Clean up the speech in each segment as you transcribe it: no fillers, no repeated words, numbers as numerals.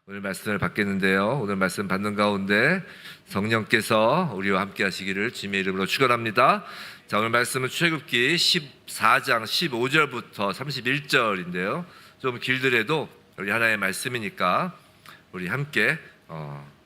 오늘 말씀을 받겠는데요. 오늘 말씀 받는 가운데 성령께서 우리와 함께 하시기를 주님의 이름으로 축원합니다. 자, 오늘 말씀은 출애굽기 14장 15절부터 31절인데요. 좀 길더라도 우리 하나의 말씀이니까 우리 함께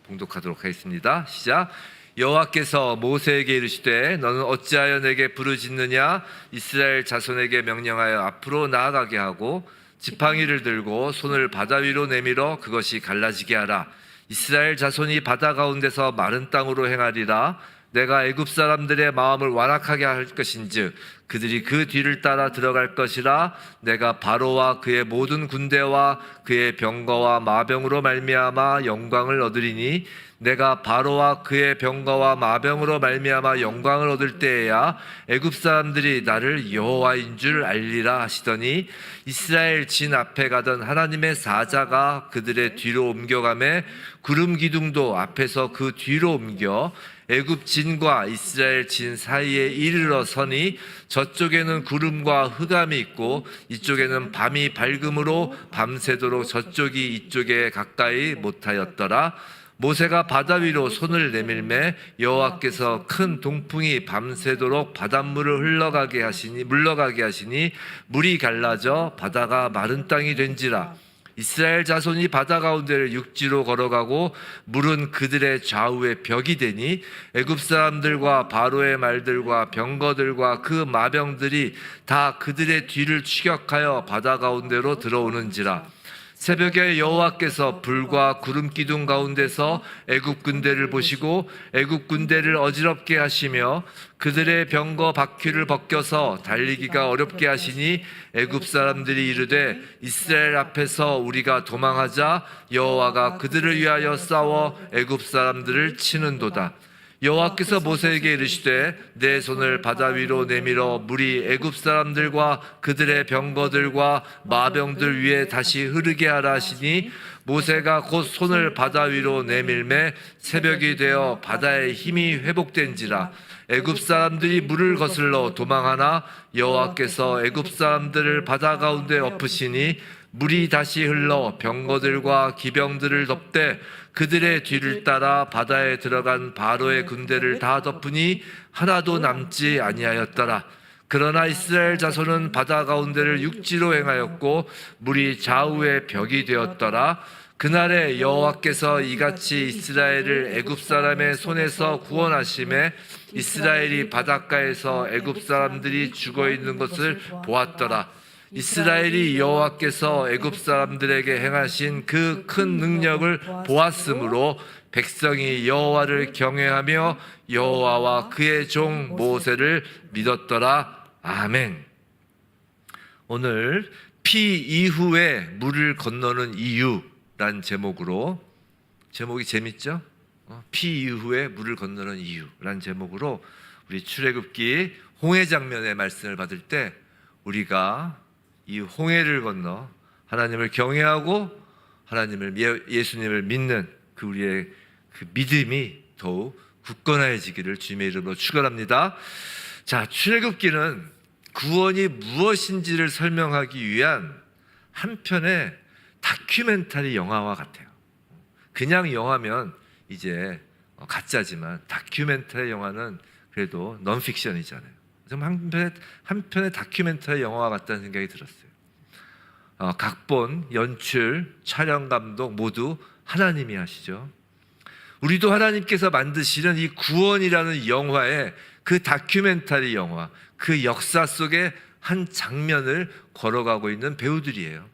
봉독하도록 하겠습니다. 시작. 여호와께서 모세에게 이르시되 너는 어찌하여 내게 부르짖느냐? 이스라엘 자손에게 명령하여 앞으로 나아가게 하고 지팡이를 들고 손을 바다 위로 내밀어 그것이 갈라지게 하라. 이스라엘 자손이 바다 가운데서 마른 땅으로 행하리라. 내가 애굽 사람들의 마음을 완악하게 할 것인즉 그들이 그 뒤를 따라 들어갈 것이라. 내가 바로와 그의 모든 군대와 그의 병거와 마병으로 말미암아 영광을 얻으리니 내가 바로와 그의 병거와 마병으로 말미암아 영광을 얻을 때에야 애굽 사람들이 나를 여호와인 줄 알리라 하시더니 이스라엘 진 앞에 가던 하나님의 사자가 그들의 뒤로 옮겨가매 구름 기둥도 앞에서 그 뒤로 옮겨 애굽 진과 이스라엘 진 사이에 이르러 서니 저쪽에는 구름과 흑암이 있고 이쪽에는 밤이 밝음으로 밤새도록 저쪽이 이쪽에 가까이 못하였더라. 모세가 바다 위로 손을 내밀매 여호와께서 큰 동풍이 밤새도록 바닷물을 물러가게 하시니 물이 갈라져 바다가 마른 땅이 된지라. 이스라엘 자손이 바다 가운데를 육지로 걸어가고 물은 그들의 좌우에 벽이 되니 애굽 사람들과 바로의 말들과 병거들과 그 마병들이 다 그들의 뒤를 추격하여 바다 가운데로 들어오는지라. 새벽에 여호와께서 불과 구름 기둥 가운데서 애굽 군대를 보시고 애굽 군대를 어지럽게 하시며 그들의 병거 바퀴를 벗겨서 달리기가 어렵게 하시니 애굽 사람들이 이르되 이스라엘 앞에서 우리가 도망하자. 여호와가 그들을 위하여 싸워 애굽 사람들을 치는도다. 여호와께서 모세에게 이르시되 내 손을 바다 위로 내밀어 물이 애굽 사람들과 그들의 병거들과 마병들 위에 다시 흐르게 하라 하시니 모세가 곧 손을 바다 위로 내밀매 새벽이 되어 바다의 힘이 회복된지라. 애굽 사람들이 물을 거슬러 도망하나 여호와께서 애굽 사람들을 바다 가운데 엎으시니 물이 다시 흘러 병거들과 기병들을 덮되 그들의 뒤를 따라 바다에 들어간 바로의 군대를 다 덮으니 하나도 남지 아니하였더라. 그러나 이스라엘 자손은 바다 가운데를 육지로 행하였고 물이 좌우에 벽이 되었더라. 그날에 여호와께서 이같이 이스라엘을 애굽 사람의 손에서 구원하심에 이스라엘이 바닷가에서 애굽 사람들이 죽어 있는 것을 보았더라. 이스라엘이 여호와께서 애굽 사람들에게 행하신 그 큰 능력을 보았으므로 백성이 여호와를 경외하며 여호와와 그의 종 모세를 믿었더라. 아멘. 오늘 피 이후에 물을 건너는 이유란 제목으로, 제목이 재밌죠? 피 이후에 물을 건너는 이유란 제목으로 우리 출애굽기 홍해 장면의 말씀을 받을 때 우리가 이 홍해를 건너 하나님을 경외하고 하나님을 예수님을 믿는 그 우리의 그 믿음이 더욱 굳건해지기를 주님의 이름으로 축원합니다. 자, 출애굽기는 구원이 무엇인지를 설명하기 위한 한 편의 다큐멘터리 영화와 같아요. 그냥 영화면 이제 가짜지만 다큐멘터리 영화는 그래도 넌픽션이잖아요. 한 편의 다큐멘터리 영화와 같다는 생각이 들었어요. 각본, 연출, 촬영 감독 모두 하나님이 하시죠. 우리도 하나님께서 만드시는 이 구원이라는 영화의 그 다큐멘터리 영화, 그 역사 속의 한 장면을 걸어가고 있는 배우들이에요.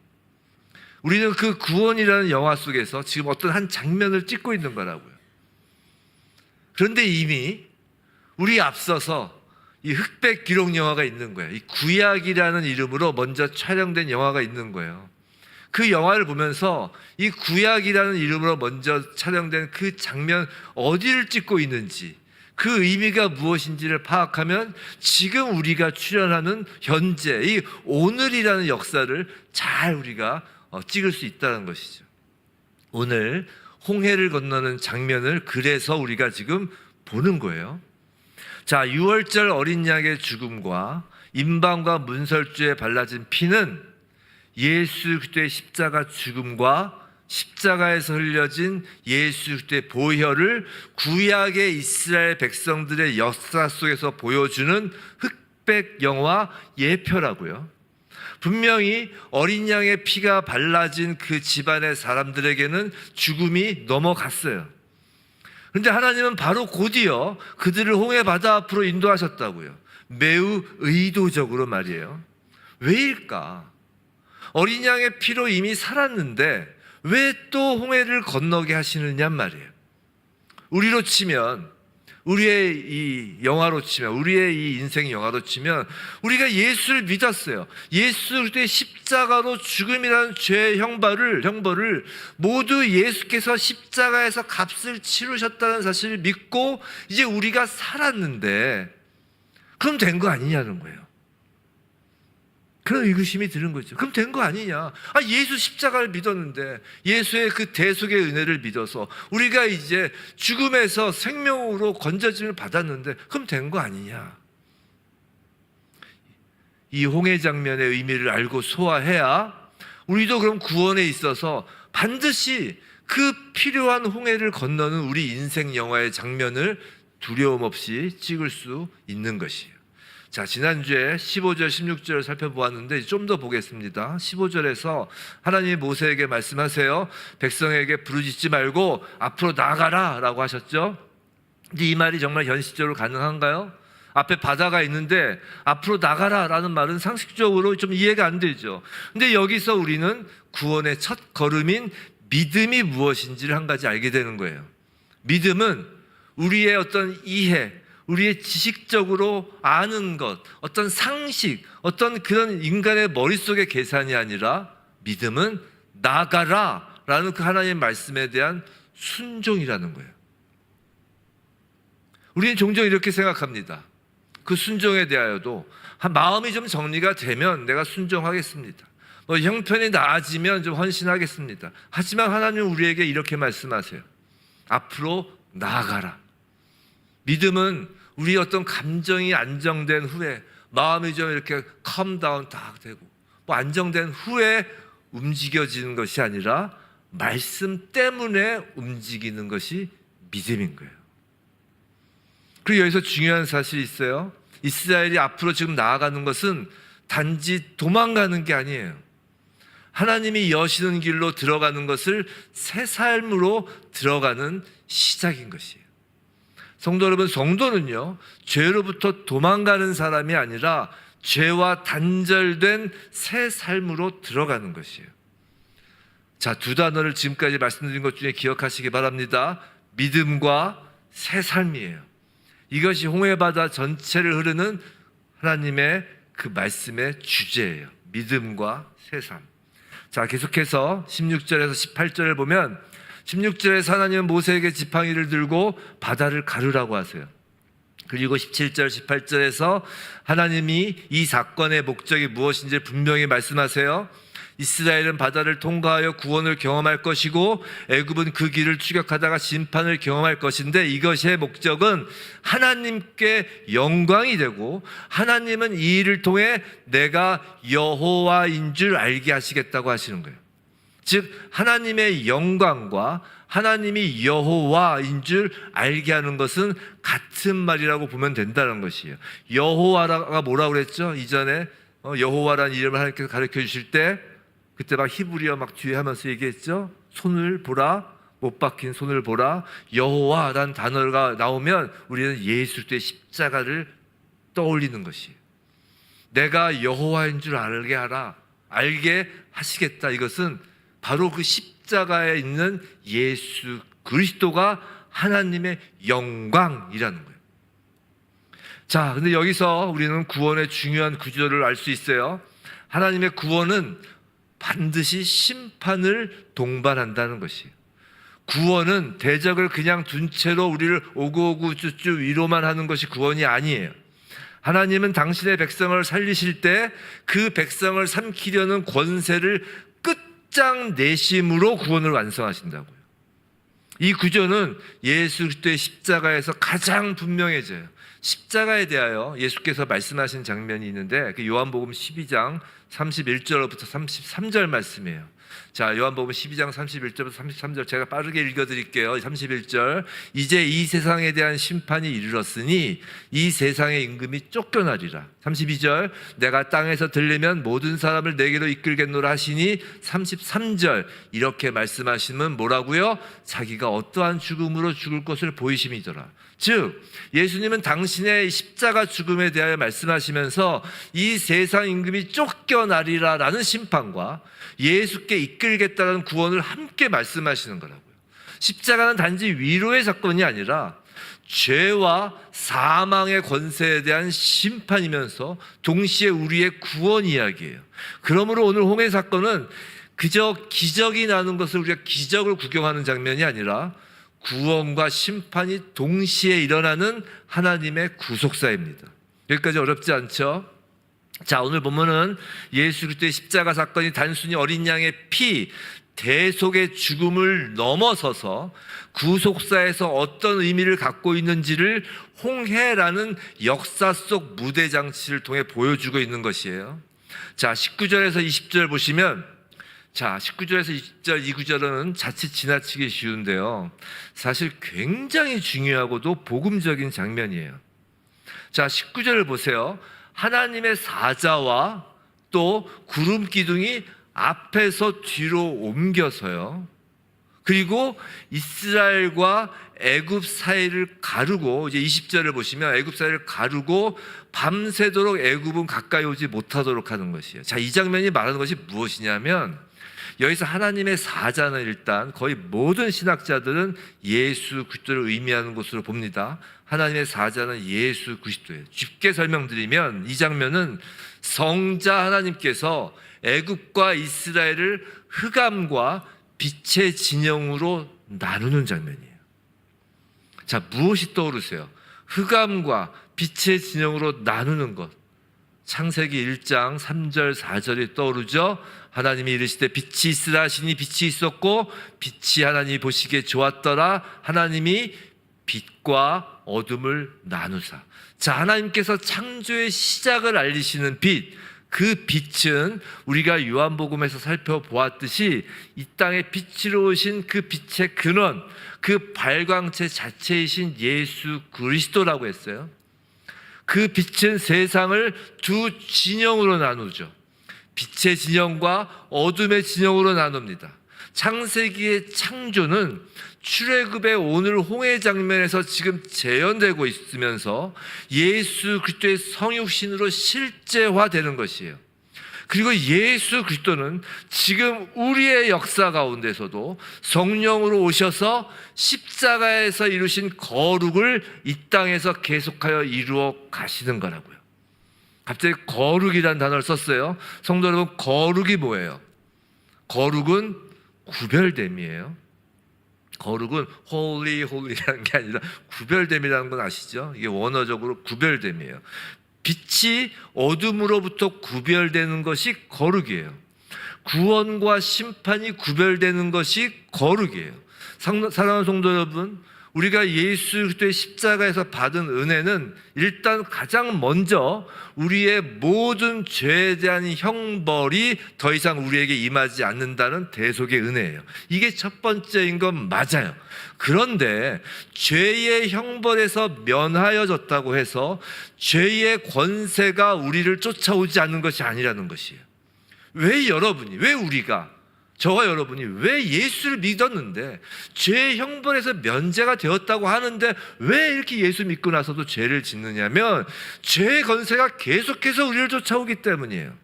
우리는 그 구원이라는 영화 속에서 지금 어떤 한 장면을 찍고 있는 거라고요. 그런데 이미 우리 앞서서 이 흑백 기록 영화가 있는 거예요. 이 구약이라는 이름으로 먼저 촬영된 영화가 있는 거예요. 그 영화를 보면서 이 구약이라는 이름으로 먼저 촬영된 그 장면 어디를 찍고 있는지, 그 의미가 무엇인지를 파악하면 지금 우리가 출연하는 현재 이 오늘이라는 역사를 잘 우리가 찍을 수 있다는 것이죠. 오늘 홍해를 건너는 장면을 그래서 우리가 지금 보는 거예요. 자, 유월절 어린 양의 죽음과 임방과 문설주에 발라진 피는 예수 그리스도의 십자가 죽음과 십자가에서 흘려진 예수 그리스도의 보혈을 구약의 이스라엘 백성들의 역사 속에서 보여주는 흑백 영화 예표라고요. 분명히 어린 양의 피가 발라진 그 집안의 사람들에게는 죽음이 넘어갔어요. 그런데 하나님은 바로 곧이어 그들을 홍해 바다 앞으로 인도하셨다고요. 매우 의도적으로 말이에요. 왜일까? 어린 양의 피로 이미 살았는데 왜 또 홍해를 건너게 하시느냐 말이에요. 우리로 치면, 우리의 이 영화로 치면, 우리의 이 인생 영화로 치면 우리가 예수를 믿었어요. 예수 그리스도의 십자가로 죽음이라는 죄의 형벌을 모두 예수께서 십자가에서 값을 치르셨다는 사실을 믿고 이제 우리가 살았는데 그럼 된 거 아니냐는 거예요. 그런 의구심이 드는 거죠. 그럼 된 거 아니냐? 예수 십자가를 믿었는데, 예수의 그 대속의 은혜를 믿어서 우리가 이제 죽음에서 생명으로 건져짐을 받았는데 그럼 된 거 아니냐? 이 홍해 장면의 의미를 알고 소화해야 우리도 그럼 구원에 있어서 반드시 그 필요한 홍해를 건너는 우리 인생 영화의 장면을 두려움 없이 찍을 수 있는 것이에요. 자, 지난주에 15절, 16절을 살펴보았는데 좀 더 보겠습니다. 15절에서 하나님이 모세에게 말씀하세요. 백성에게 부르짖지 말고 앞으로 나아가라 라고 하셨죠. 근데 이 말이 정말 현실적으로 가능한가요? 앞에 바다가 있는데 앞으로 나가라 라는 말은 상식적으로 좀 이해가 안 되죠. 근데 여기서 우리는 구원의 첫 걸음인 믿음이 무엇인지를 한 가지 알게 되는 거예요. 믿음은 우리의 어떤 이해, 우리의 지식적으로 아는 것, 어떤 상식, 어떤 그런 인간의 머릿속의 계산이 아니라 믿음은 나가라 라는 그 하나님의 말씀에 대한 순종이라는 거예요. 우리는 종종 이렇게 생각합니다. 그 순종에 대하여도 마음이 좀 정리가 되면 내가 순종하겠습니다. 형편이 나아지면 좀 헌신하겠습니다. 하지만 하나님은 우리에게 이렇게 말씀하세요. 앞으로 나아가라. 믿음은 우리 어떤 감정이 안정된 후에, 마음이 좀 이렇게 컴다운 딱 되고 안정된 후에 움직여지는 것이 아니라 말씀 때문에 움직이는 것이 믿음인 거예요. 그리고 여기서 중요한 사실이 있어요. 이스라엘이 앞으로 지금 나아가는 것은 단지 도망가는 게 아니에요. 하나님이 여시는 길로 들어가는 것을 새 삶으로 들어가는 시작인 것이에요. 성도 여러분, 성도는요, 죄로부터 도망가는 사람이 아니라 죄와 단절된 새 삶으로 들어가는 것이에요. 자, 두 단어를 지금까지 말씀드린 것 중에 기억하시기 바랍니다. 믿음과 새 삶이에요. 이것이 홍해바다 전체를 흐르는 하나님의 그 말씀의 주제예요. 믿음과 새 삶. 자, 계속해서 16절에서 18절을 보면 16절에서 하나님은 모세에게 지팡이를 들고 바다를 가르라고 하세요. 그리고 17절, 18절에서 하나님이 이 사건의 목적이 무엇인지 분명히 말씀하세요. 이스라엘은 바다를 통과하여 구원을 경험할 것이고 애굽은 그 길을 추격하다가 심판을 경험할 것인데 이것의 목적은 하나님께 영광이 되고 하나님은 이 일을 통해 내가 여호와인 줄 알게 하시겠다고 하시는 거예요. 즉 하나님의 영광과 하나님이 여호와인 줄 알게 하는 것은 같은 말이라고 보면 된다는 것이에요. 여호와가 뭐라고 그랬죠? 이전에 여호와라는 이름을 하나님께서 가르쳐 주실 때 그때 막 히브리어 막 뒤에 하면서 얘기했죠. 손을 보라, 못 박힌 손을 보라. 여호와라는 단어가 나오면 우리는 예수 그리스도의 십자가를 떠올리는 것이에요. 내가 여호와인 줄 알게 하라, 알게 하시겠다. 이것은 바로 그 십자가에 있는 예수 그리스도가 하나님의 영광이라는 거예요. 자, 근데 여기서 우리는 구원의 중요한 구조를 알 수 있어요. 하나님의 구원은 반드시 심판을 동반한다는 것이에요. 구원은 대적을 그냥 둔 채로 우리를 오구오구 쭈쭈 위로만 하는 것이 구원이 아니에요. 하나님은 당신의 백성을 살리실 때 그 백성을 삼키려는 권세를 끝장내심으로 구원을 완성하신다고요. 이 구조는 예수 그리스도의 십자가에서 가장 분명해져요. 십자가에 대하여 예수께서 말씀하신 장면이 있는데 그 요한복음 12장 31절부터 33절 말씀이에요. 자, 요한복음 12장 31절부터 33절 제가 빠르게 읽어드릴게요. 31절, 이제 이 세상에 대한 심판이 이르렀으니 이 세상의 임금이 쫓겨나리라. 32절, 내가 땅에서 들리면 모든 사람을 내게로 이끌겠노라 하시니 33절, 이렇게 말씀하시면 뭐라고요? 자기가 어떠한 죽음으로 죽을 것을 보이심이더라. 즉 예수님은 당신의 십자가 죽음에 대하여 말씀하시면서 이 세상 임금이 쫓겨나리라 라는 심판과 예수께 이끌겠다는 구원을 함께 말씀하시는 거라고요. 십자가는 단지 위로의 사건이 아니라 죄와 사망의 권세에 대한 심판이면서 동시에 우리의 구원 이야기예요. 그러므로 오늘 홍해 사건은 그저 기적이 나는 것을 우리가 기적을 구경하는 장면이 아니라 구원과 심판이 동시에 일어나는 하나님의 구속사입니다. 여기까지 어렵지 않죠? 자, 오늘 보면은 예수 그리스도의 십자가 사건이 단순히 어린 양의 피, 대속의 죽음을 넘어서서 구속사에서 어떤 의미를 갖고 있는지를 홍해라는 역사 속 무대 장치를 통해 보여주고 있는 것이에요. 자, 19절에서 20절 보시면, 자, 19절에서 20절, 이 구절은 자칫 지나치기 쉬운데요, 사실 굉장히 중요하고도 복음적인 장면이에요. 자, 19절을 보세요. 하나님의 사자와 또 구름 기둥이 앞에서 뒤로 옮겨서요, 그리고 이스라엘과 애굽 사이를 가르고, 이제 20절을 보시면 애굽 사이를 가르고 밤새도록 애굽은 가까이 오지 못하도록 하는 것이에요. 자, 이 장면이 말하는 것이 무엇이냐면, 여기서 하나님의 사자는 일단 거의 모든 신학자들은 예수 그리스도를 의미하는 것으로 봅니다. 하나님의 사자는 예수 그리스도예요. 쉽게 설명드리면 이 장면은 성자 하나님께서 애굽과 이스라엘을 흑암과 빛의 진영으로 나누는 장면이에요. 자, 무엇이 떠오르세요? 흑암과 빛의 진영으로 나누는 것. 창세기 1장 3절 4절이 떠오르죠. 하나님이 이르시되 빛이 있으라 하시니 빛이 있었고 빛이 하나님이 보시기에 좋았더라. 하나님이 빛과 어둠을 나누사. 자, 하나님께서 창조의 시작을 알리시는 빛, 그 빛은 우리가 요한복음에서 살펴보았듯이 이 땅에 빛으로 오신 그 빛의 근원, 그 발광체 자체이신 예수 그리스도라고 했어요. 그 빛은 세상을 두 진영으로 나누죠. 빛의 진영과 어둠의 진영으로 나눕니다. 창세기의 창조는 출애굽의 오늘 홍해 장면에서 지금 재현되고 있으면서 예수 그리스도의 성육신으로 실제화되는 것이에요. 그리고 예수 그리스도는 지금 우리의 역사 가운데서도 성령으로 오셔서 십자가에서 이루신 거룩을 이 땅에서 계속하여 이루어 가시는 거라고요. 갑자기 거룩이라는 단어를 썼어요. 성도 여러분, 거룩이 뭐예요? 거룩은 구별됨이에요. 거룩은 holy, holy라는 게 아니라 구별됨이라는 건 아시죠? 이게 원어적으로 구별됨이에요. 빛이 어둠으로부터 구별되는 것이 거룩이에요. 구원과 심판이 구별되는 것이 거룩이에요. 사랑하는 성도 여러분, 우리가 예수 그리스도의 십자가에서 받은 은혜는 일단 가장 먼저 우리의 모든 죄에 대한 형벌이 더 이상 우리에게 임하지 않는다는 대속의 은혜예요. 이게 첫 번째인 건 맞아요. 그런데 죄의 형벌에서 면하여졌다고 해서 죄의 권세가 우리를 쫓아오지 않는 것이 아니라는 것이에요. 왜 여러분이, 왜 우리가, 저와 여러분이 왜 예수를 믿었는데 죄의 형벌에서 면제가 되었다고 하는데 왜 이렇게 예수 믿고 나서도 죄를 짓느냐면 죄의 권세가 계속해서 우리를 쫓아오기 때문이에요.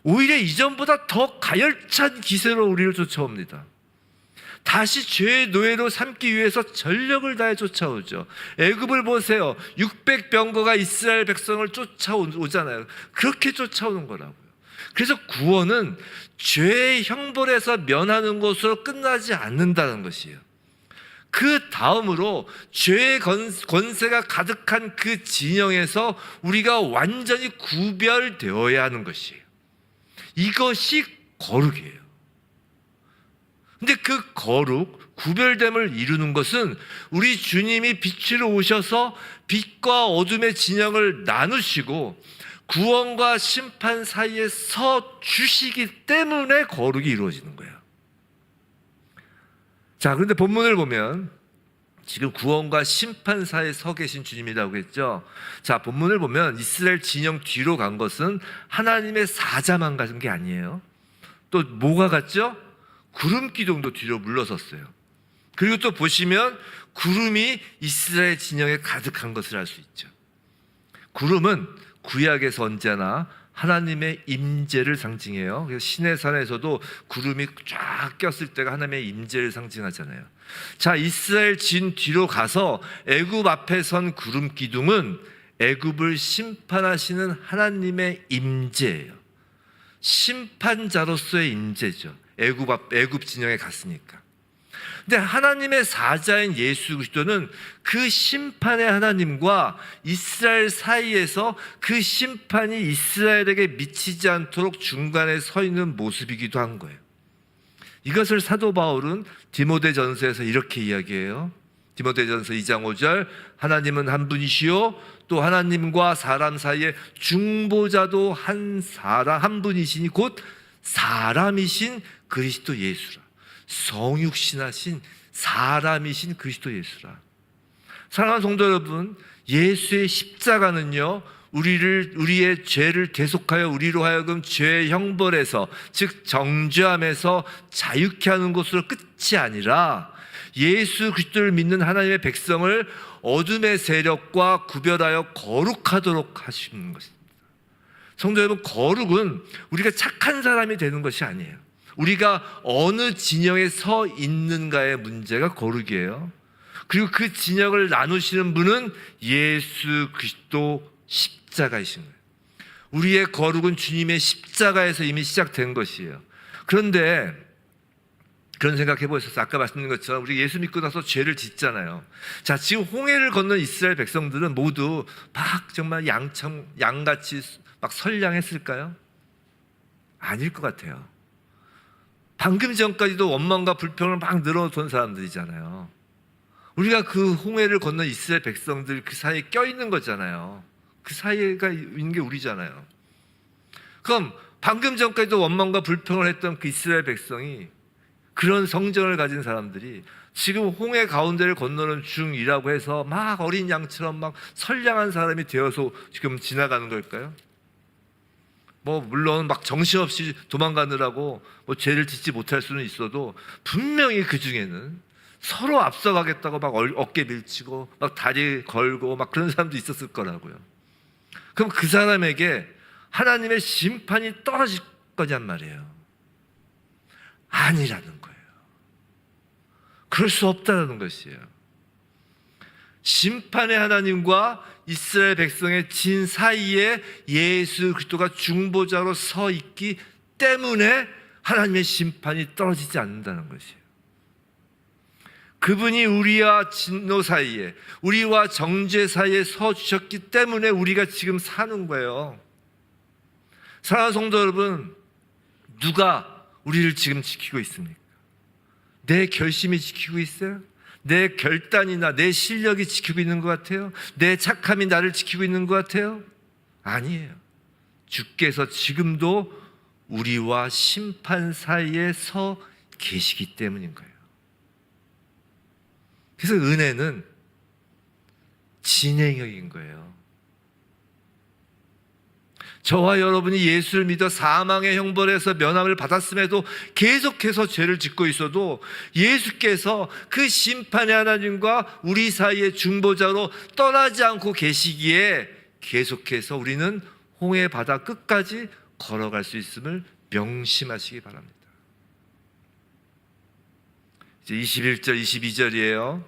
오히려 이전보다 더 가열찬 기세로 우리를 쫓아옵니다. 다시 죄의 노예로 삼기 위해서 전력을 다해 쫓아오죠. 애굽을 보세요. 600병거가 이스라엘 백성을 쫓아오잖아요. 그렇게 쫓아오는 거라고요. 그래서 구원은 죄의 형벌에서 면하는 것으로 끝나지 않는다는 것이에요. 그 다음으로 죄의 권세가 가득한 그 진영에서 우리가 완전히 구별되어야 하는 것이에요. 이것이 거룩이에요. 근데 그 거룩, 구별됨을 이루는 것은 우리 주님이 빛으로 오셔서 빛과 어둠의 진영을 나누시고 구원과 심판 사이에 서 주시기 때문에 거룩이 이루어지는 거예요. 자, 그런데 본문을 보면 지금 구원과 심판 사이에 서 계신 주님이라고 했죠. 자, 본문을 보면 이스라엘 진영 뒤로 간 것은 하나님의 사자만 가는 게 아니에요. 또 뭐가 갔죠? 구름 기둥도 뒤로 물러섰어요. 그리고 또 보시면 구름이 이스라엘 진영에 가득한 것을 알 수 있죠. 구름은 구약에서 언제나 하나님의 임재를 상징해요. 그래서 시내산에서도 구름이 쫙 꼈을 때가 하나님의 임재를 상징하잖아요. 자, 이스라엘 진 뒤로 가서 애굽 앞에 선 구름 기둥은 애굽을 심판하시는 하나님의 임재예요. 심판자로서의 임재죠. 애굽 진영에 갔으니까. 근데 하나님의 사자인 예수 그리스도는 그 심판의 하나님과 이스라엘 사이에서 그 심판이 이스라엘에게 미치지 않도록 중간에 서 있는 모습이기도 한 거예요. 이것을 사도 바울은 디모데전서에서 이렇게 이야기해요. 디모데전서 2장 5절, 하나님은 한 분이시요 또 하나님과 사람 사이에 중보자도 한 분이시니 곧 사람이신 그리스도 예수라. 성육신하신 사람이신 그리스도 예수라. 사랑하는 성도 여러분, 예수의 십자가는요, 우리의 죄를 대속하여 우리로 하여금 죄의 형벌에서, 즉 정죄함에서 자유케 하는 것으로 끝이 아니라 예수 그리스도를 믿는 하나님의 백성을 어둠의 세력과 구별하여 거룩하도록 하시는 것입니다. 성도 여러분, 거룩은 우리가 착한 사람이 되는 것이 아니에요. 우리가 어느 진영에 서 있는가의 문제가 거룩이에요. 그리고 그 진영을 나누시는 분은 예수 그리스도 십자가이신 거예요. 우리의 거룩은 주님의 십자가에서 이미 시작된 것이에요. 그런데 그런 생각해 보셨어요? 아까 말씀드린 것처럼 우리 예수 믿고 나서 죄를 짓잖아요. 자, 지금 홍해를 건넌 이스라엘 백성들은 모두 막 정말 양같이 막 선량했을까요? 아닐 것 같아요. 방금 전까지도 원망과 불평을 막 늘어놓던 사람들이잖아요. 우리가 그 홍해를 건넌 이스라엘 백성들 그 사이에 껴있는 거잖아요. 그 사이가 있는 게 우리잖아요. 그럼 방금 전까지도 원망과 불평을 했던 그 이스라엘 백성이, 그런 성정을 가진 사람들이 지금 홍해 가운데를 건너는 중이라고 해서 막 어린 양처럼 막 선량한 사람이 되어서 지금 지나가는 걸까요? 물론 막 정신없이 도망가느라고 죄를 짓지 못할 수는 있어도 분명히 그 중에는 서로 앞서가겠다고 막 어깨 밀치고 막 다리 걸고 막 그런 사람도 있었을 거라고요. 그럼 그 사람에게 하나님의 심판이 떨어질 거냔 말이에요. 아니라는 거예요. 그럴 수 없다는 것이에요. 심판의 하나님과 이스라엘 백성의 진 사이에 예수 그리스도가 중보자로 서 있기 때문에 하나님의 심판이 떨어지지 않는다는 것이에요. 그분이 우리와 진노 사이에, 우리와 정죄 사이에 서 주셨기 때문에 우리가 지금 사는 거예요. 사랑하는 성도 여러분, 누가 우리를 지금 지키고 있습니까? 내 결심이 지키고 있어요? 내 결단이나 내 실력이 지키고 있는 것 같아요? 내 착함이 나를 지키고 있는 것 같아요? 아니에요. 주께서 지금도 우리와 심판 사이에 서 계시기 때문인 거예요. 그래서 은혜는 진행형인 거예요. 저와 여러분이 예수를 믿어 사망의 형벌에서 면함을 받았음에도 계속해서 죄를 짓고 있어도 예수께서 그 심판의 하나님과 우리 사이의 중보자로 떠나지 않고 계시기에 계속해서 우리는 홍해 바다 끝까지 걸어갈 수 있음을 명심하시기 바랍니다. 이제 21절, 22절이에요.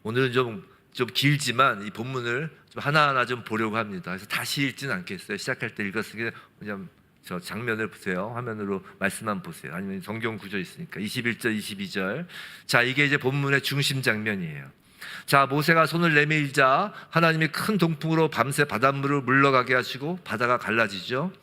오늘은 좀 길지만 이 본문을 좀 하나하나 좀 보려고 합니다. 그래서 다시 읽지는 않겠어요. 시작할 때 읽었으니까 그냥 저 장면을 보세요. 화면으로 말씀만 보세요. 아니면 성경 구절 있으니까 21절, 22절. 자, 이게 이제 본문의 중심 장면이에요. 자, 모세가 손을 내밀자 하나님이 큰 동풍으로 밤새 바닷물을 물러가게 하시고 바다가 갈라지죠.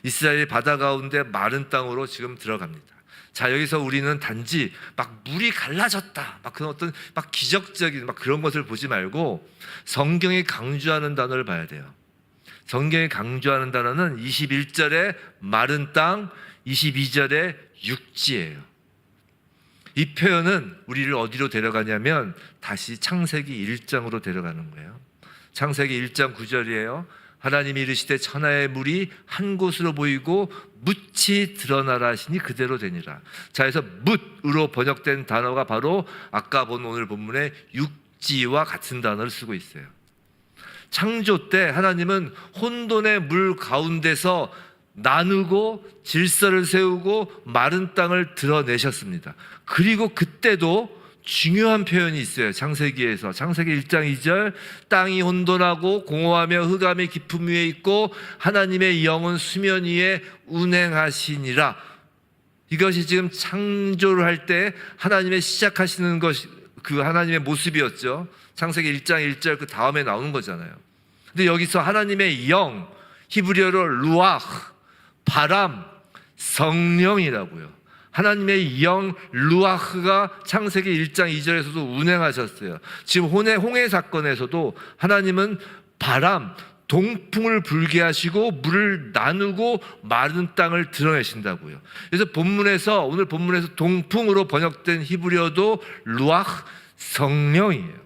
이스라엘이 바다 가운데 마른 땅으로 지금 들어갑니다. 자, 여기서 우리는 단지 막 물이 갈라졌다, 막 그런 어떤 막 기적적인 막 그런 것을 보지 말고 성경이 강조하는 단어를 봐야 돼요. 성경이 강조하는 단어는 21절의 마른 땅, 22절의 육지예요. 이 표현은 우리를 어디로 데려가냐면 다시 창세기 1장으로 데려가는 거예요. 창세기 1장 9절이에요. 하나님이 이르시되 천하의 물이 한 곳으로 보이고 묻이 드러나라 하시니 그대로 되니라. 자, 그래서 묻으로 번역된 단어가 바로 아까 본 오늘 본문의 육지와 같은 단어를 쓰고 있어요. 창조 때 하나님은 혼돈의 물 가운데서 나누고 질서를 세우고 마른 땅을 드러내셨습니다. 그리고 그때도 중요한 표현이 있어요. 창세기에서 창세기 1장 2절 땅이 혼돈하고 공허하며 흑암이 깊음 위에 있고 하나님의 영은 수면 위에 운행하시니라. 이것이 지금 창조를 할 때 하나님의 시작하시는 것이 그 하나님의 모습이었죠. 창세기 1장 1절 그 다음에 나오는 거잖아요. 근데 여기서 하나님의 영, 히브리어로 루아흐, 바람, 성령이라고요. 하나님의 영 루아흐가 창세기 1장 2절에서도 운행하셨어요. 지금 홍해 사건에서도 하나님은 바람, 동풍을 불게 하시고 물을 나누고 마른 땅을 드러내신다고요. 그래서 오늘 본문에서 동풍으로 번역된 히브리어도 루아흐, 성령이에요.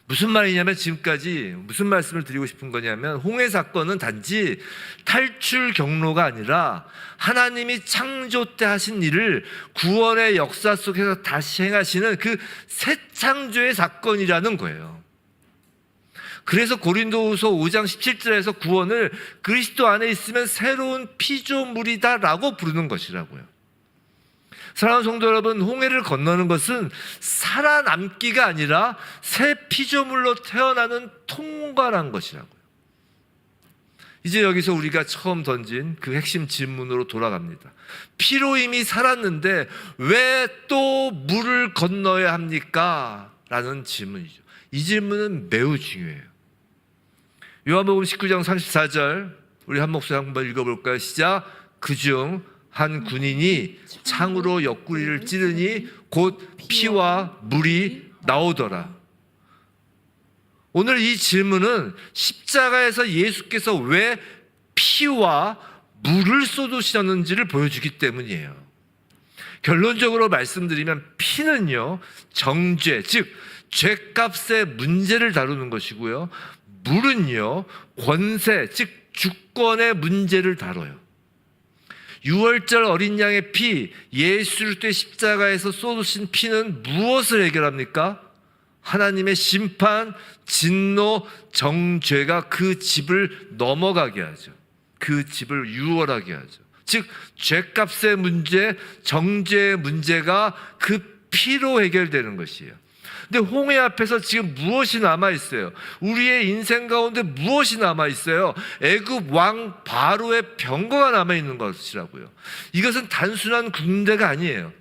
무슨 말이냐면 지금까지 무슨 말씀을 드리고 싶은 거냐면 홍해 사건은 단지 탈출 경로가 아니라 하나님이 창조 때 하신 일을 구원의 역사 속에서 다시 행하시는 그 새 창조의 사건이라는 거예요. 그래서 고린도후서 5장 17절에서 구원을 그리스도 안에 있으면 새로운 피조물이다라고 부르는 것이라고요. 사랑하는 성도 여러분, 홍해를 건너는 것은 살아남기가 아니라 새 피조물로 태어나는 통과란 것이라고요. 이제 여기서 우리가 처음 던진 그 핵심 질문으로 돌아갑니다. 피로 이미 살았는데 왜 또 물을 건너야 합니까? 라는 질문이죠. 이 질문은 매우 중요해요. 요한복음 19장 34절 우리 한 목소리 한번 읽어볼까요? 시작. 그중 한 군인이 창으로 옆구리를 찌르니 곧 피와 물이 나오더라. 오늘 이 질문은 십자가에서 예수께서 왜 피와 물을 쏟으셨는지를 보여주기 때문이에요. 결론적으로 말씀드리면 피는요, 정죄, 즉 죄값의 문제를 다루는 것이고요, 물은요, 권세, 즉 주권의 문제를 다뤄요. 6월절 어린 양의 피, 예수 그리스도의 십자가에서 쏟으신 피는 무엇을 해결합니까? 하나님의 심판, 진노, 정죄가 그 집을 넘어가게 하죠. 그 집을 유월하게 하죠. 즉 죄값의 문제, 정죄의 문제가 그 피로 해결되는 것이에요. 근데 홍해 앞에서 지금 무엇이 남아있어요? 우리의 인생 가운데 무엇이 남아있어요? 애굽 왕 바로의 병거가 남아있는 것이라고요. 이것은 단순한 군대가 아니에요.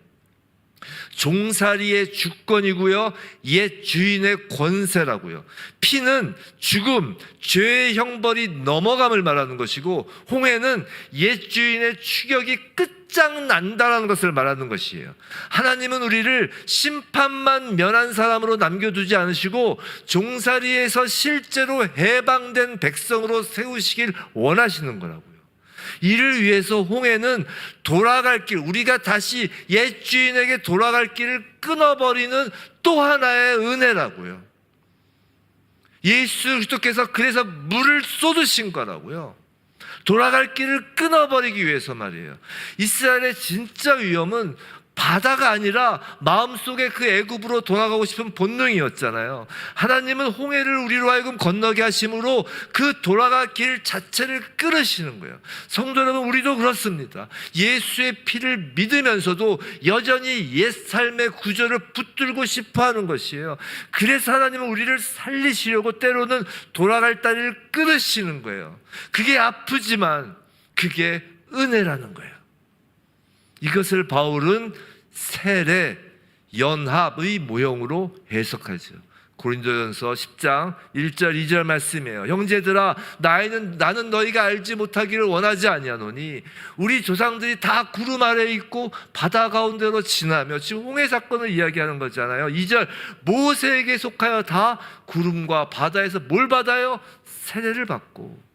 종살이의 주권이고요, 옛 주인의 권세라고요. 피는 죽음, 죄의 형벌이 넘어감을 말하는 것이고, 홍해는 옛 주인의 추격이 끝장난다라는 것을 말하는 것이에요. 하나님은 우리를 심판만 면한 사람으로 남겨두지 않으시고 종살이에서 실제로 해방된 백성으로 세우시길 원하시는 거라고요. 이를 위해서 홍해는 돌아갈 길, 우리가 다시 옛 주인에게 돌아갈 길을 끊어버리는 또 하나의 은혜라고요. 예수 그리스도께서 그래서 물을 쏟으신 거라고요. 돌아갈 길을 끊어버리기 위해서 말이에요. 이스라엘의 진짜 위험은 바다가 아니라 마음속에 그 애굽으로 돌아가고 싶은 본능이었잖아요. 하나님은 홍해를 우리로 하여금 건너게 하심으로 그 돌아갈 길 자체를 끊으시는 거예요. 성도 여러분, 우리도 그렇습니다. 예수의 피를 믿으면서도 여전히 옛 삶의 구조를 붙들고 싶어 하는 것이에요. 그래서 하나님은 우리를 살리시려고 때로는 돌아갈 다리를 끊으시는 거예요. 그게 아프지만 그게 은혜라는 거예요. 이것을 바울은 세례, 연합의 모형으로 해석하죠. 고린도전서 10장 1절 2절 말씀이에요. 형제들아, 나는 너희가 알지 못하기를 원하지 아니하노니 우리 조상들이 다 구름 아래에 있고 바다 가운데로 지나며, 지금 홍해 사건을 이야기하는 거잖아요. 2절, 모세에게 속하여 다 구름과 바다에서 뭘 받아요? 세례를 받고.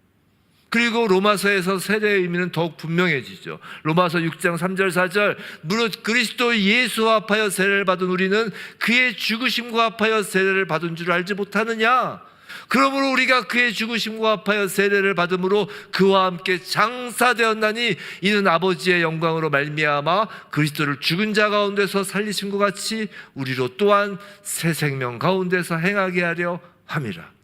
그리고 로마서에서 세례의 의미는 더욱 분명해지죠. 로마서 6장 3절 4절, 무릇 그리스도 예수와 합하여 세례를 받은 우리는 그의 죽으심과 합하여 세례를 받은 줄 알지 못하느냐? 그러므로 우리가 그의 죽으심과 합하여 세례를 받음으로 그와 함께 장사되었나니 이는 아버지의 영광으로 말미암아 그리스도를 죽은 자 가운데서 살리신 것 같이 우리로 또한 새 생명 가운데서 행하게 하려 함이라.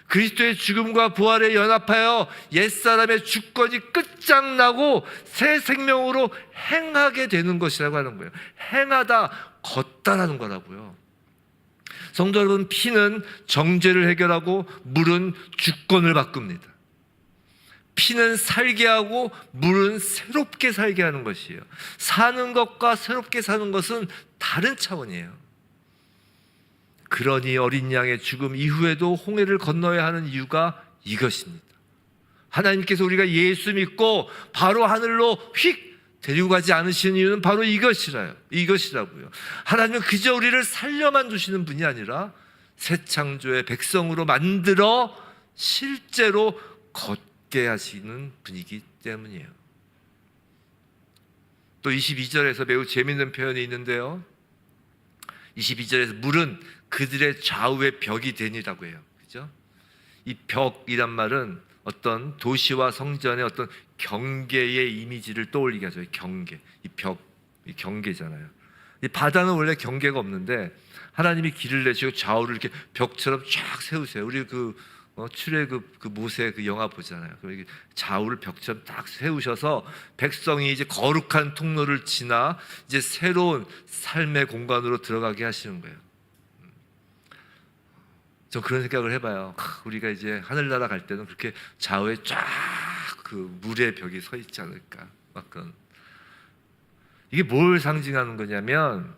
그리스도의 죽음과 부활에 연합하여 옛사람의 주권이 끝장나고 새 생명으로 행하게 되는 것이라고 하는 거예요. 행하다, 걷다라는 거라고요. 성도 여러분, 피는 정죄를 해결하고 물은 주권을 바꿉니다. 피는 살게 하고 물은 새롭게 살게 하는 것이에요. 사는 것과 새롭게 사는 것은 다른 차원이에요. 그러니 어린 양의 죽음 이후에도 홍해를 건너야 하는 이유가 이것입니다. 하나님께서 우리가 예수 믿고 바로 하늘로 휙 데리고 가지 않으시는 이유는 바로 이것이라고요. 하나님은 그저 우리를 살려만 두시는 분이 아니라 새 창조의 백성으로 만들어 실제로 걷게 하시는 분이기 때문이에요. 또 22절에서 매우 재미있는 표현이 있는데요. 22절에서 물은 그들의 좌우의 벽이 되니라고 해요. 그죠? 이 벽이란 말은 어떤 도시와 성전의 어떤 경계의 이미지를 떠올리게 하죠. 경계. 이 벽, 이 경계잖아요. 이 바다는 원래 경계가 없는데 하나님이 길을 내시고 좌우를 이렇게 벽처럼 쫙 세우세요. 우리 출애굽 그 모세 그 영화 보잖아요. 그리고 좌우를 벽처럼 딱 세우셔서 백성이 이제 거룩한 통로를 지나 이제 새로운 삶의 공간으로 들어가게 하시는 거예요. 저 그런 생각을 해봐요. 우리가 이제 하늘나라 갈 때는 그렇게 좌우에 쫙 그 물의 벽이 서 있지 않을까. 막 그런. 이게 뭘 상징하는 거냐면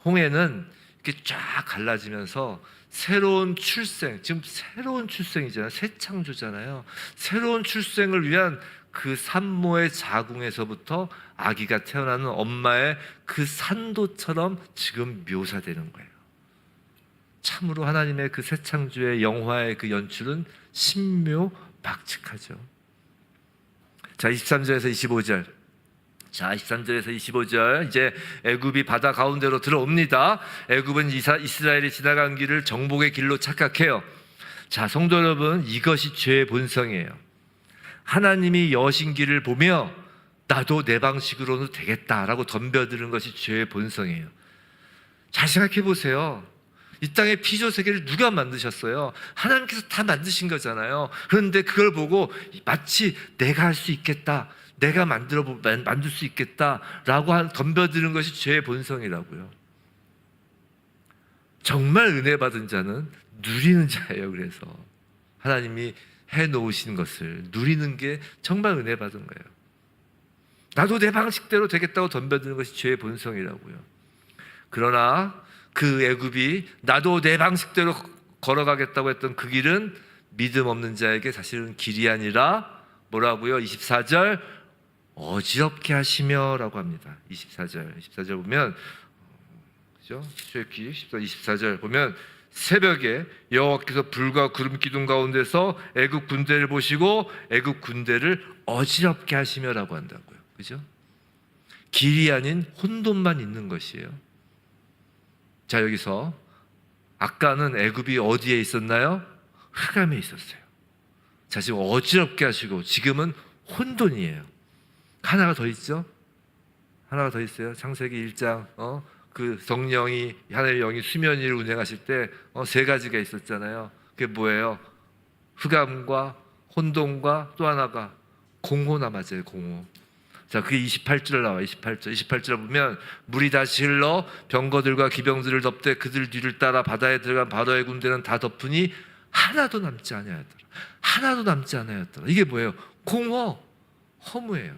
홍해는 이렇게 쫙 갈라지면서 새로운 출생, 지금 새로운 출생이잖아요. 새 창조잖아요. 새로운 출생을 위한 그 산모의 자궁에서부터 아기가 태어나는 엄마의 그 산도처럼 지금 묘사되는 거예요. 참으로 하나님의 그 새 창조의 영화의 그 연출은 신묘박측하죠. 자, 23절에서 25절. 자, 23절에서 25절. 이제 애굽이 바다 가운데로 들어옵니다. 애굽은 이스라엘이 지나간 길을 정복의 길로 착각해요. 자, 성도 여러분, 이것이 죄의 본성이에요. 하나님이 여신 길을 보며 나도 내 방식으로는 되겠다라고 덤벼드는 것이 죄의 본성이에요. 잘 생각해 보세요. 이 땅의 피조 세계를 누가 만드셨어요? 하나님께서 다 만드신 거잖아요. 그런데 그걸 보고 마치 내가 할 수 있겠다, 내가 만들 수 있겠다라고 덤벼드는 것이 죄의 본성이라고요. 정말 은혜 받은 자는 누리는 자예요. 그래서 하나님이 해놓으신 것을 누리는 게 정말 은혜 받은 거예요. 나도 내 방식대로 되겠다고 덤벼드는 것이 죄의 본성이라고요. 그러나 그 애굽이 나도 내 방식대로 걸어가겠다고 했던 그 길은 믿음 없는 자에게 사실은 길이 아니라 뭐라고요? 24절 어지럽게 하시며 라고 합니다. 24절 보면 그죠? 출애굽기 24절 보면 새벽에 여호와께서 불과 구름 기둥 가운데서 애굽 군대를 보시고 애굽 군대를 어지럽게 하시며라고 한다고요. 그죠? 길이 아닌 혼돈만 있는 것이에요. 자, 여기서 아까는 애굽이 어디에 있었나요? 흑암에 있었어요. 자, 지금 어지럽게 하시고 지금은 혼돈이에요. 하나가 더 있죠? 하나가 더 있어요. 창세기 1장 그 성령이 하나님의 영이 수면 위를 운행하실 때 세 가지가 있었잖아요. 그게 뭐예요? 흑암과 혼돈과 또 하나가 공호나 맞아요. 공호. 자, 그게 28절 나와요. 28절 보면 물이 다시 흘러 병거들과 기병들을 덮되 그들 뒤를 따라 바다에 들어간 바로의 군대는 다 덮으니 하나도 남지 아니하였더라. 하나도 남지 아니하였더라. 이게 뭐예요? 공허, 허무예요.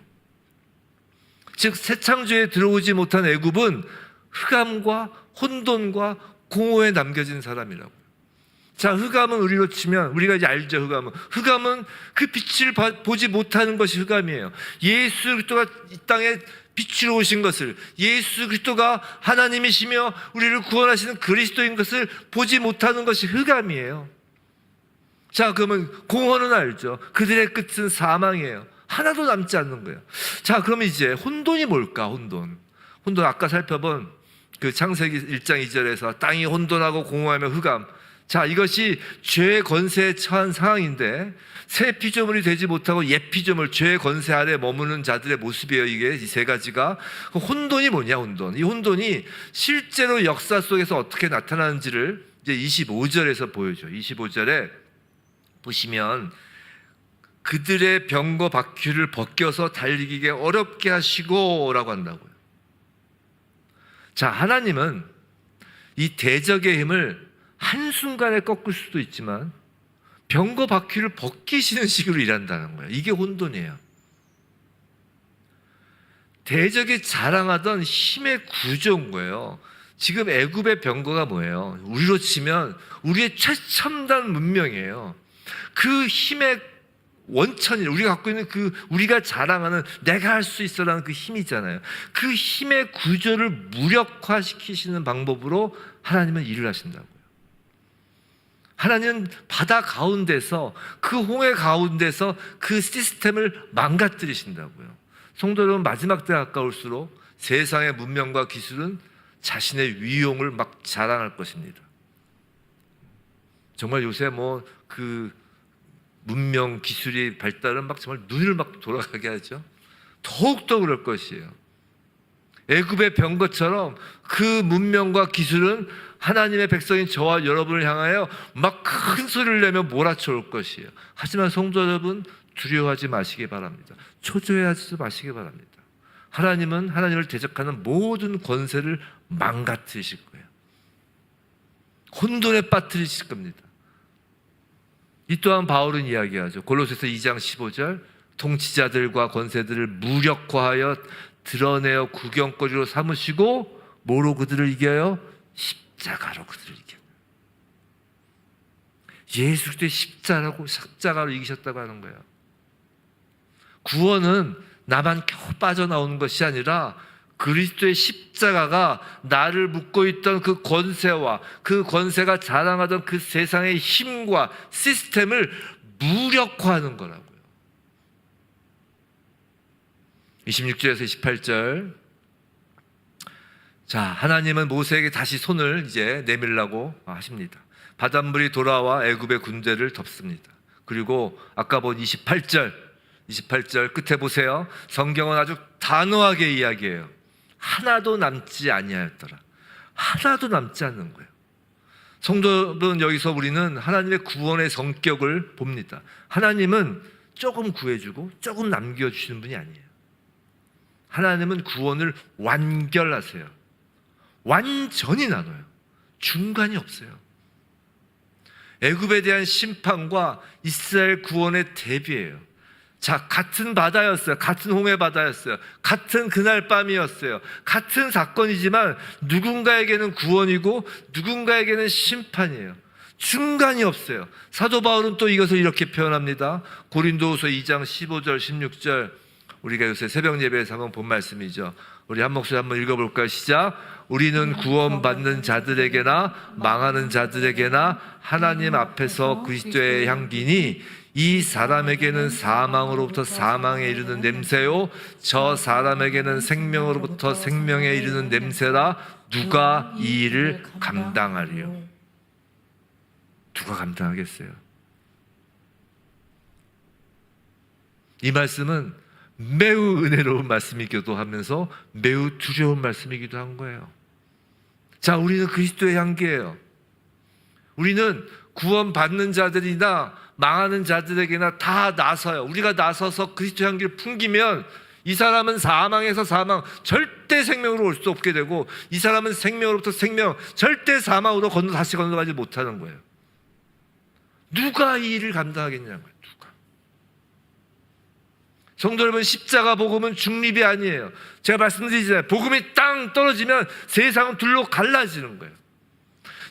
즉 새 창조에 들어오지 못한 애굽은 흑암과 혼돈과 공허에 남겨진 사람이라고. 자, 흑암은 우리로 치면 우리가 이제 알죠. 흑암은 그 빛을 보지 못하는 것이 흑암이에요. 예수 그리스도가 이 땅에 빛으로 오신 것을, 예수 그리스도가 하나님이시며 우리를 구원하시는 그리스도인 것을 보지 못하는 것이 흑암이에요. 자, 그러면 공허는 알죠. 그들의 끝은 사망이에요. 하나도 남지 않는 거예요. 자, 그러면 이제 혼돈이 뭘까? 혼돈 아까 살펴본 그 창세기 1장 2절에서 땅이 혼돈하고 공허하며 흑암. 자, 이것이 죄의 건세에 처한 상황인데, 새 피조물이 되지 못하고 옛 피조물, 죄의 건세 아래 머무는 자들의 모습이에요. 이게 이 세 가지가. 혼돈이 뭐냐? 이 혼돈이 실제로 역사 속에서 어떻게 나타나는지를 이제 25절에서 보여줘. 25절에 보시면 그들의 병거 바퀴를 벗겨서 달리기에 어렵게 하시고 라고 한다고요. 자, 하나님은 이 대적의 힘을 한순간에 꺾을 수도 있지만 병거 바퀴를 벗기시는 식으로 일한다는 거예요. 이게 혼돈이에요. 대적이 자랑하던 힘의 구조인 거예요. 지금 애굽의 병거가 뭐예요? 우리로 치면 우리의 최첨단 문명이에요. 그 힘의 원천이, 우리가 갖고 있는 그 우리가 자랑하는 내가 할 수 있어라는 그 힘이잖아요. 그 힘의 구조를 무력화시키시는 방법으로 하나님은 일을 하신다고요. 하나님은 바다 가운데서, 그 홍해 가운데서 그 시스템을 망가뜨리신다고요. 성도 여러분, 마지막 때 가까울수록 세상의 문명과 기술은 자신의 위용을 막 자랑할 것입니다. 정말 요새 그 문명 기술이 발달은 막 정말 눈을 막 돌아가게 하죠. 더욱더 그럴 것이에요. 애굽의 병거처럼 그 문명과 기술은 하나님의 백성인 저와 여러분을 향하여 막 큰 소리를 내며 몰아쳐올 것이에요. 하지만 성도 여러분, 두려워하지 마시기 바랍니다. 초조해하지 마시기 바랍니다. 하나님은 하나님을 대적하는 모든 권세를 망가뜨리실 거예요. 혼돈에 빠뜨리실 겁니다. 이 또한 바울은 이야기하죠. 골로새서 2장 15절, 통치자들과 권세들을 무력화하여 드러내어 구경거리로 삼으시고 뭐로 그들을 이겨요? 십자가로 그들을 이겨요. 예수 그리스도의 십자가로 이기셨다고 하는 거예요. 구원은 나만 겨우 빠져나오는 것이 아니라 그리스도의 십자가가 나를 묶고 있던 그 권세와 그 권세가 자랑하던 그 세상의 힘과 시스템을 무력화하는 거라고요. 26절에서 28절. 자, 하나님은 모세에게 다시 손을 이제 내밀라고 하십니다. 바닷물이 돌아와 애굽의 군대를 덮습니다. 그리고 아까 본 28절 끝에 보세요. 성경은 아주 단호하게 이야기해요. 하나도 남지 아니하였더라. 하나도 남지 않는 거예요. 성도는 여기서 우리는 하나님의 구원의 성격을 봅니다. 하나님은 조금 구해주고 조금 남겨주시는 분이 아니에요. 하나님은 구원을 완결하세요. 완전히 나눠요. 중간이 없어요. 애굽에 대한 심판과 이스라엘 구원의 대비예요. 자, 같은 바다였어요. 같은 홍해 바다였어요. 같은 그날 밤이었어요. 같은 사건이지만 누군가에게는 구원이고 누군가에게는 심판이에요. 중간이 없어요. 사도 바울은 또 이것을 이렇게 표현합니다. 고린도후서 2장 15절 16절, 우리가 요새 새벽 예배에서 한번 본 말씀이죠. 우리 한 목소리 한번 읽어볼까요? 시작. 우리는 구원받는 자들에게나 망하는 자들에게나 하나님 앞에서 그리스도의 향기니 이 사람에게는 사망으로부터 사망에 이르는 냄새요 저 사람에게는 생명으로부터 생명에 이르는 냄새라. 누가 이 일을 감당하리요? 누가 감당하겠어요? 이 말씀은 매우 은혜로운 말씀이기도 하면서 매우 두려운 말씀이기도 한 거예요. 자, 우리는 그리스도의 향기예요. 우리는 구원받는 자들이나 망하는 자들에게나 다 나서요. 우리가 나서서 그리스도 향기를 풍기면 이 사람은 사망에서 사망, 절대 생명으로 올 수 없게 되고, 이 사람은 생명으로부터 생명, 절대 사망으로 다시 건너가지 못하는 거예요. 누가 이 일을 감당하겠냐는 거예요. 누가. 성도 여러분, 십자가 복음은 중립이 아니에요. 제가 말씀드리잖아요. 복음이 땅 떨어지면 세상은 둘로 갈라지는 거예요.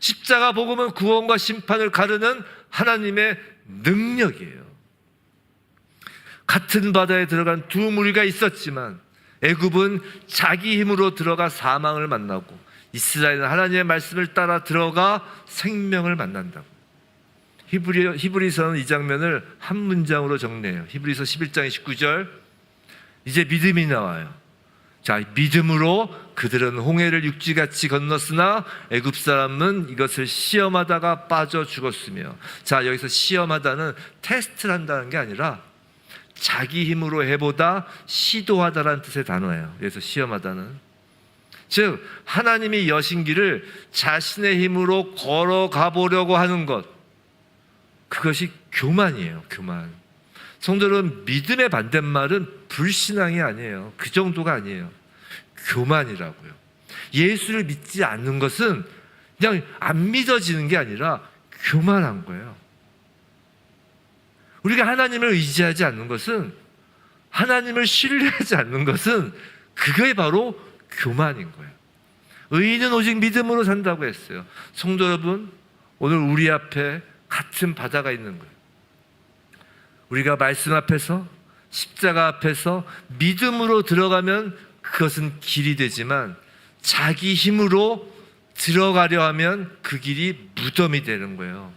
십자가 복음은 구원과 심판을 가르는 하나님의 능력이에요. 같은 바다에 들어간 두 무리가 있었지만 애굽은 자기 힘으로 들어가 사망을 만나고 이스라엘은 하나님의 말씀을 따라 들어가 생명을 만난다고. 히브리서는 이 장면을 한 문장으로 정리해요. 히브리서 11장 19절. 이제 믿음이 나와요. 자, 믿음으로 그들은 홍해를 육지같이 건넜으나 애굽 사람은 이것을 시험하다가 빠져 죽었으며. 자, 여기서 시험하다는 테스트를 한다는 게 아니라 자기 힘으로 해보다 시도하다라는 뜻의 단어예요. 그래서 시험하다는, 즉 하나님이 여신 길을 자신의 힘으로 걸어가 보려고 하는 것, 그것이 교만이에요. 교만. 성도는 믿음의 반대말은 불신앙이 아니에요. 그 정도가 아니에요. 교만이라고요. 예수를 믿지 않는 것은 그냥 안 믿어지는 게 아니라 교만한 거예요. 우리가 하나님을 의지하지 않는 것은, 하나님을 신뢰하지 않는 것은 그게 바로 교만인 거예요. 의인은 오직 믿음으로 산다고 했어요. 성도 여러분, 오늘 우리 앞에 같은 바다가 있는 거예요. 우리가 말씀 앞에서, 십자가 앞에서 믿음으로 들어가면 그것은 길이 되지만 자기 힘으로 들어가려 하면 그 길이 무덤이 되는 거예요.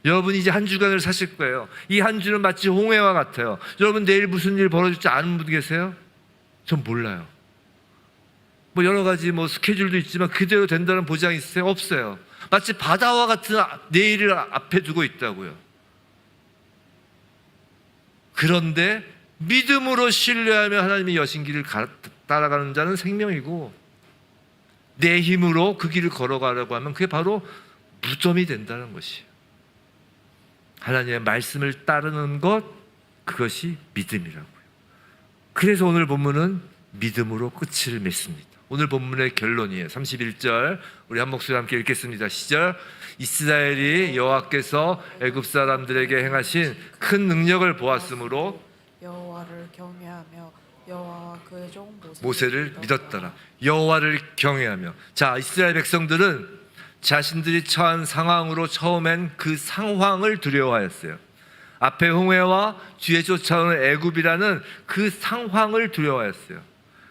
여러분 이제 한 주간을 사실 거예요. 이 한 주는 마치 홍해와 같아요. 여러분 내일 무슨 일 벌어질지 아는 분 계세요? 전 몰라요. 뭐 여러 가지 스케줄도 있지만 그대로 된다는 보장이 있으세요? 없어요. 마치 바다와 같은 내일을 앞에 두고 있다고요. 그런데 믿음으로 신뢰하며 하나님의 여신길을 따라가는 자는 생명이고, 내 힘으로 그 길을 걸어가려고 하면 그게 바로 무덤이 된다는 것이에요. 하나님의 말씀을 따르는 것, 그것이 믿음이라고요. 그래서 오늘 본문은 믿음으로 끝을 맺습니다. 오늘 본문의 결론이에요. 31절 우리 한 목소리 함께 읽겠습니다. 시작. 이스라엘이 여호와께서 애굽 사람들에게 행하신 큰 능력을 보았으므로 여호와를 경외하며 여호와와 그의 종 모세를 믿었더라. 여호와를 경외하며. 자, 이스라엘 백성들은 자신들이 처한 상황으로 처음엔 그 상황을 두려워하였어요. 앞에 홍해와 뒤에 쫓아오는 애굽이라는 그 상황을 두려워하였어요.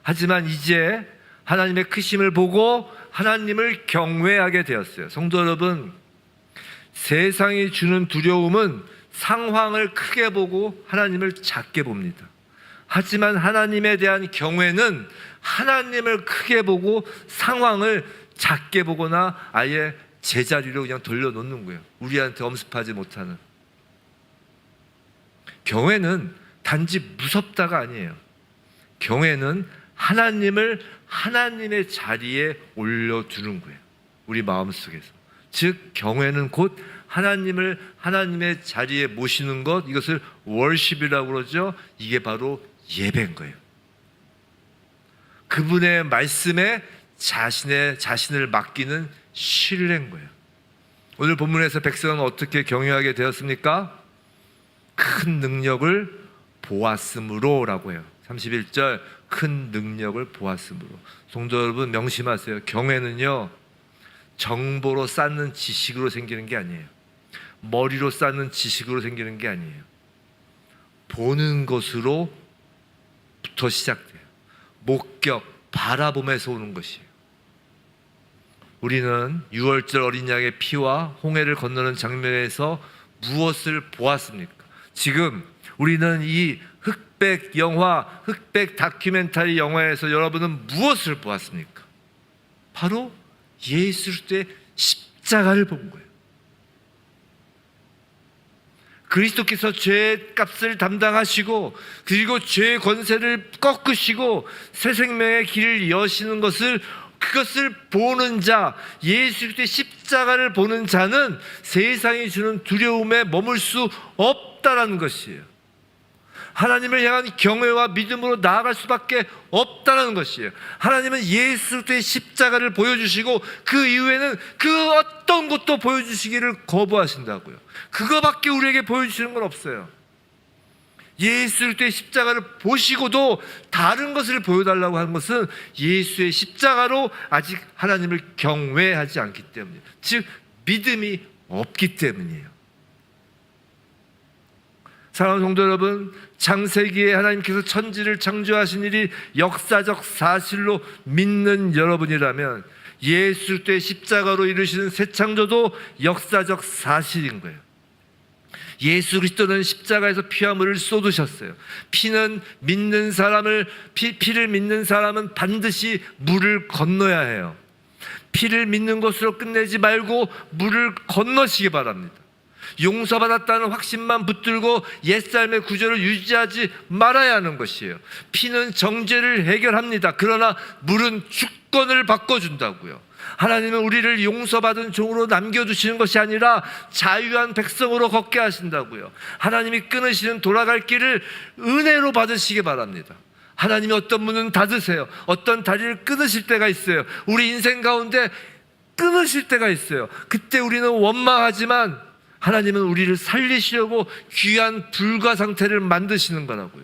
하지만 이제 하나님의 크심을 보고 하나님을 경외하게 되었어요. 성도 여러분, 세상이 주는 두려움은 상황을 크게 보고 하나님을 작게 봅니다. 하지만 하나님에 대한 경외는 하나님을 크게 보고 상황을 작게 보거나 아예 제자리로 그냥 돌려놓는 거예요. 우리한테 엄습하지 못하는. 경외는 단지 무섭다가 아니에요. 경외는 하나님을 하나님의 자리에 올려두는 거예요. 우리 마음속에서. 즉 경외는 곧 하나님을 하나님의 자리에 모시는 것, 이것을 월십이라고 그러죠. 이게 바로 예배인 거예요. 그분의 말씀에 자신을 맡기는 신뢰인 거예요. 오늘 본문에서 백성은 어떻게 경외하게 되었습니까? 큰 능력을 보았으므로 라고 해요. 31절 큰 능력을 보았으므로. 성도 여러분 명심하세요. 경외는요 정보로 쌓는 지식으로 생기는 게 아니에요. 머리로 쌓는 지식으로 생기는 게 아니에요. 보는 것으로부터 시작돼요. 목격, 바라봄에서 오는 것이에요. 우리는 유월절 어린 양의 피와 홍해를 건너는 장면에서 무엇을 보았습니까? 지금 우리는 이 흑백 영화, 흑백 다큐멘터리 영화에서 여러분은 무엇을 보았습니까? 바로 예수 그리스도의 십자가를 본 거예요. 그리스도께서 죄의 값을 담당하시고 그리고 죄의 권세를 꺾으시고 새 생명의 길을 여시는 것을, 그것을 보는 자, 예수 그리스도의 십자가를 보는 자는 세상이 주는 두려움에 머물 수 없다라는 것이에요. 하나님을 향한 경외와 믿음으로 나아갈 수밖에 없다는 것이에요. 하나님은 예수 그리스도의 십자가를 보여주시고 그 이후에는 그 어떤 것도 보여주시기를 거부하신다고요. 그거밖에 우리에게 보여주시는 건 없어요. 예수 그리스도의 십자가를 보시고도 다른 것을 보여달라고 하는 것은 예수의 십자가로 아직 하나님을 경외하지 않기 때문이에요. 즉 믿음이 없기 때문이에요. 사랑하는 성도 여러분, 창세기에 하나님께서 천지를 창조하신 일이 역사적 사실로 믿는 여러분이라면 예수 그리스도의 십자가로 이루시는 새 창조도 역사적 사실인 거예요. 예수 그리스도는 십자가에서 피와 물을 쏟으셨어요. 피를 믿는 사람은 반드시 물을 건너야 해요. 피를 믿는 것으로 끝내지 말고 물을 건너시기 바랍니다. 용서받았다는 확신만 붙들고 옛삶의 구조를 유지하지 말아야 하는 것이에요. 피는 정죄를 해결합니다. 그러나 물은 주권을 바꿔준다고요. 하나님은 우리를 용서받은 종으로 남겨두시는 것이 아니라 자유한 백성으로 걷게 하신다고요. 하나님이 끊으시는 돌아갈 길을 은혜로 받으시기 바랍니다. 하나님이 어떤 문은 닫으세요. 어떤 다리를 끊으실 때가 있어요. 우리 인생 가운데 끊으실 때가 있어요. 그때 우리는 원망하지만 하나님은 우리를 살리시려고 귀한 불과 상태를 만드시는 거라고요.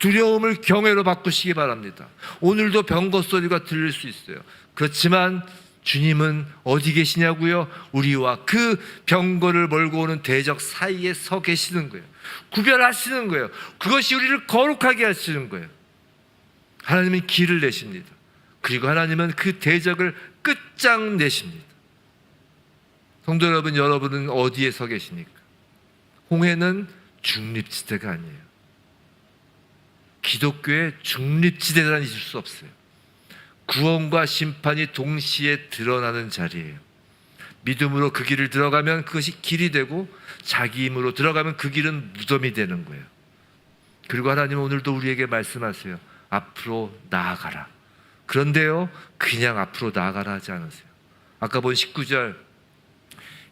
두려움을 경외로 바꾸시기 바랍니다. 오늘도 병거 소리가 들릴 수 있어요. 그렇지만 주님은 어디 계시냐고요? 우리와 그 병거를 몰고 오는 대적 사이에 서 계시는 거예요. 구별하시는 거예요. 그것이 우리를 거룩하게 하시는 거예요. 하나님은 길을 내십니다. 그리고 하나님은 그 대적을 끝장내십니다. 성도 여러분, 여러분은 어디에 서 계십니까? 홍해는 중립지대가 아니에요. 기독교의 중립지대란 있을 수 없어요. 구원과 심판이 동시에 드러나는 자리예요. 믿음으로 그 길을 들어가면 그것이 길이 되고, 자기 힘으로 들어가면 그 길은 무덤이 되는 거예요. 그리고 하나님은 오늘도 우리에게 말씀하세요. 앞으로 나아가라. 그런데요, 그냥 앞으로 나아가라 하지 않으세요. 아까 본 19절,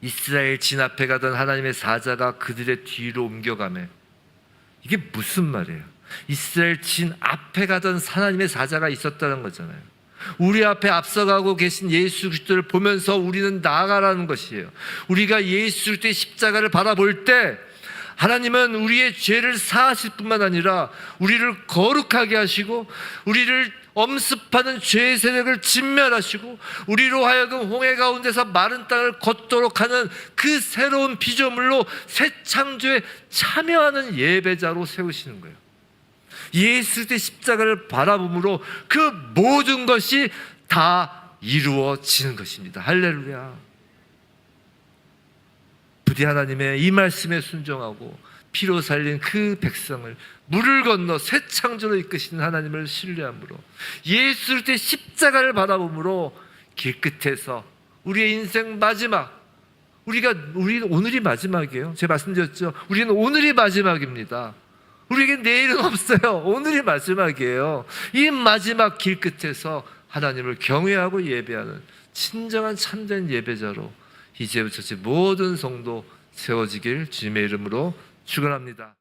이스라엘 진 앞에 가던 하나님의 사자가 그들의 뒤로 옮겨가매. 이게 무슨 말이에요? 이스라엘 진 앞에 가던 하나님의 사자가 있었다는 거잖아요. 우리 앞에 앞서가고 계신 예수 그리스도를 보면서 우리는 나아가라는 것이에요. 우리가 예수 그리스도의 십자가를 바라볼 때 하나님은 우리의 죄를 사하실 뿐만 아니라 우리를 거룩하게 하시고, 우리를 엄습하는 죄의 세력을 진멸하시고, 우리로 하여금 홍해 가운데서 마른 땅을 걷도록 하는 그 새로운 피조물로 새 창조에 참여하는 예배자로 세우시는 거예요. 예수 그리스도의 십자가를 바라봄으로 그 모든 것이 다 이루어지는 것입니다. 할렐루야. 부디 하나님의 이 말씀에 순종하고 피로 살린 그 백성을 물을 건너 새 창조로 이끄시는 하나님을 신뢰함으로, 예수 그리스도의 십자가를 바라봄으로 길끝에서 우리의 인생 마지막, 우리는 오늘이 마지막이에요. 제가 말씀드렸죠. 우리는 오늘이 마지막입니다. 우리에게 내일은 없어요. 오늘이 마지막이에요. 이 마지막 길끝에서 하나님을 경외하고 예배하는 진정한 참된 예배자로 이제부터 모든 성도 세워지길 주님의 이름으로 축원합니다.